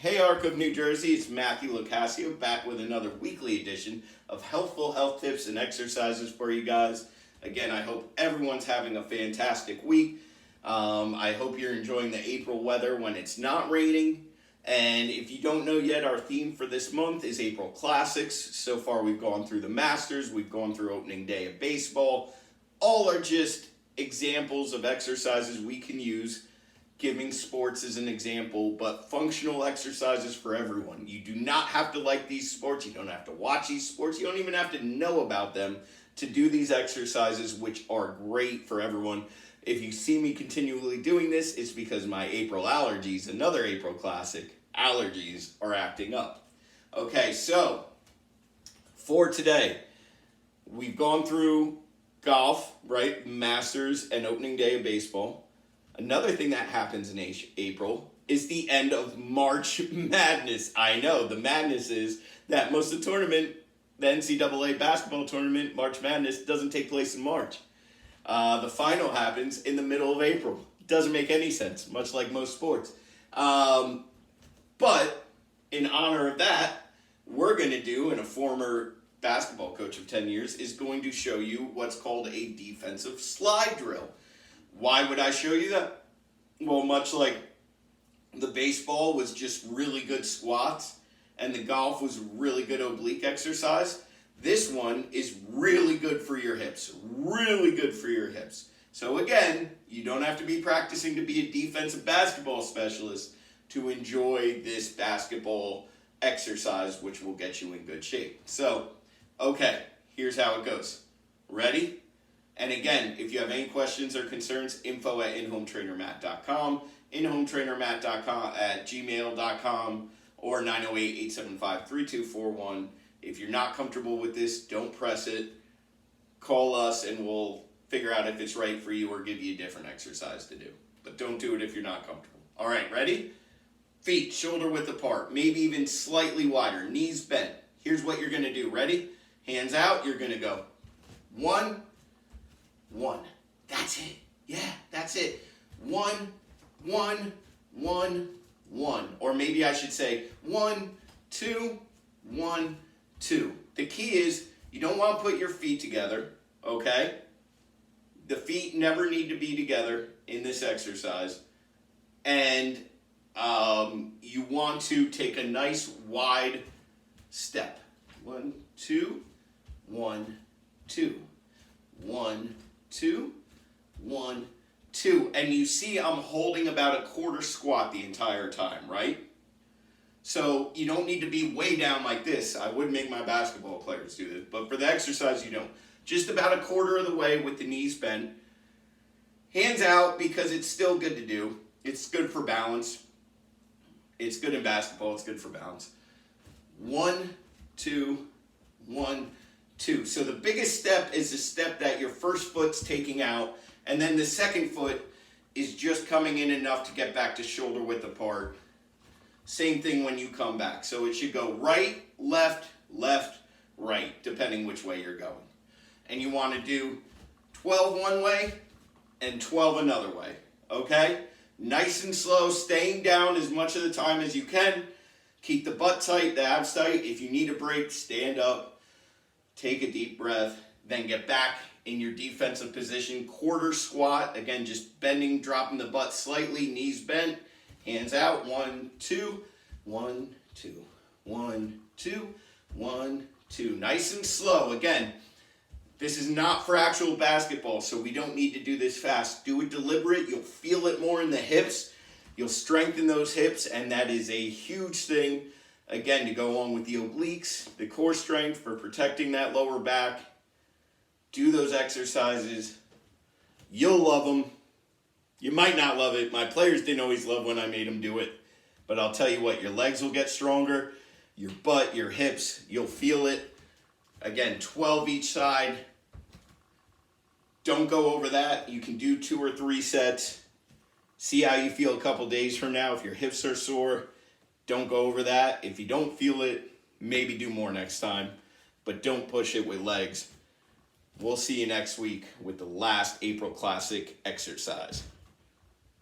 Hey Arc of New Jersey, it's Matthew Locascio back with another weekly edition of helpful health tips and exercises for you guys. Again, I hope everyone's having a fantastic week. I hope you're enjoying the April weather when it's not raining. And if you don't know yet, our theme for this month is April Classics. So far we've gone through the Masters, we've gone through opening day of baseball. All are just examples of exercises we can use, giving sports as an example, but functional exercises for everyone. You do not have to like these sports, you don't have to watch these sports, you don't even have to know about them to do these exercises, which are great for everyone. If you see me continually doing this, it's because my April allergies, another April classic, allergies are acting up. Okay, so for today, we've gone through golf, right? Masters and opening day of baseball. Another thing that happens in April is the end of March Madness. I know, the madness is that most of the tournament, the NCAA basketball tournament, March Madness, doesn't take place in March. The final happens in the middle of April. Doesn't make any sense, much like most sports. But in honor of that, we're going to do, and a former basketball coach of 10 years is going to show you what's called a defensive slide drill. Why would I show you that? Well, much like the baseball was just really good squats and the golf was really good oblique exercise, this one is really good for your hips. Really good for your hips. So again, you don't have to be practicing to be a defensive basketball specialist to enjoy this basketball exercise, which will get you in good shape. So, okay, here's how it goes. Ready? And again, if you have any questions or concerns, info@inhometrainermatt.com, inhometrainermatt.com @gmail.com, or 908-875-3241. If you're not comfortable with this, don't press it. Call us and we'll figure out if it's right for you or give you a different exercise to do. But don't do it if you're not comfortable. All right, ready? Feet shoulder width apart, maybe even slightly wider, knees bent. Here's what you're going to do. Ready? Hands out, you're going to go 1, 1. That's it. Yeah, that's it. 1, 1, 1, 1. Or maybe I should say 1, 2, 1, 2. The key is you don't want to put your feet together, okay? The feet never need to be together in this exercise. And you want to take a nice wide step. 1, 2, 1, 2. 1, 2, 1, 2. And you see I'm holding about a quarter squat the entire time, right? So you don't need to be way down like this. I would make my basketball players do this, but for the exercise you don't. Just about a quarter of the way with the knees bent. Hands out because it's still good to do. It's good for balance. It's good in basketball, it's good for balance. 1, 2, 1, 2. So the biggest step is the step that your first foot's taking out, and then the second foot is just coming in enough to get back to shoulder width apart. Same thing when you come back. So it should go right, left, left, right, depending which way you're going. And you want to do 12 one way and 12 another way, okay? Nice and slow, staying down as much of the time as you can. Keep the butt tight, the abs tight. If you need a break, stand up, take a deep breath, then get back in your defensive position. Quarter squat, again, just bending, dropping the butt slightly, knees bent, hands out. 1, 2, 1, 2, 1, 2, 1, 2. Nice and slow. Again, this is not for actual basketball, so we don't need to do this fast. Do it deliberate. You'll feel it more in the hips. You'll strengthen those hips, and that is a huge thing, again, to go along with the obliques, the core strength for protecting that lower back. Do those exercises. You'll love them. You might not love it. My players didn't always love when I made them do it, but I'll tell you what, your legs will get stronger, your butt, your hips, you'll feel it. Again, 12 each side. Don't go over that. You can do 2 or 3 sets. See how you feel a couple days from now. If your hips are sore, don't go over that. If you don't feel it, maybe do more next time. But don't push it with legs. We'll see you next week with the last April Classic exercise.